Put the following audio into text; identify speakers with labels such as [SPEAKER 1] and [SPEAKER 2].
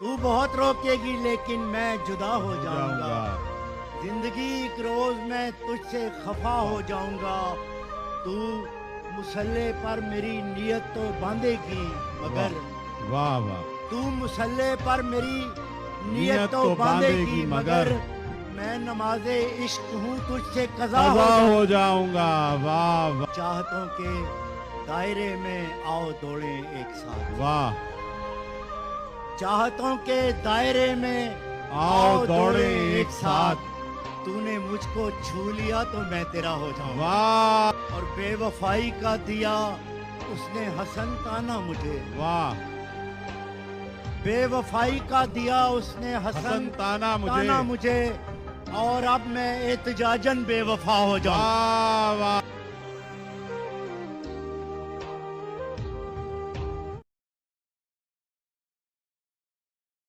[SPEAKER 1] तू बहुत रोकेगी लेकिन मैं जुदा हो जाऊंगा। जिंदगी एक रोज मैं तुझसे खफा हो जाऊंगा। तू मुसल्ले पर मेरी नियत तो बांधेगी मगर
[SPEAKER 2] वाह वाह,
[SPEAKER 1] तू मुसल्ले पर मेरी
[SPEAKER 2] नियत तो बांधेगी मगर
[SPEAKER 1] मैं नमाजे इश्क हूँ तुझसे कज़ा
[SPEAKER 2] कज़ा
[SPEAKER 1] हो
[SPEAKER 2] हो जाऊंगा। वाह वाह
[SPEAKER 1] चाहतों के दायरे में आओ दौड़े एक साथ।
[SPEAKER 2] वाह,
[SPEAKER 1] चाहतों के दायरे में
[SPEAKER 2] आओ दौड़े एक साथ।
[SPEAKER 1] तूने मुझको छू लिया तो मैं तेरा हो जाऊंगा।
[SPEAKER 2] वाह
[SPEAKER 1] और बेवफाई का दिया उसने हसन ताना मुझे।
[SPEAKER 2] वाह,
[SPEAKER 1] बेवफाई का दिया उसने हसन
[SPEAKER 2] हसन ताना
[SPEAKER 1] ताना मुझे। और अब मैं एहतजाजन बेवफा हो जाऊं।
[SPEAKER 2] वाह वाह।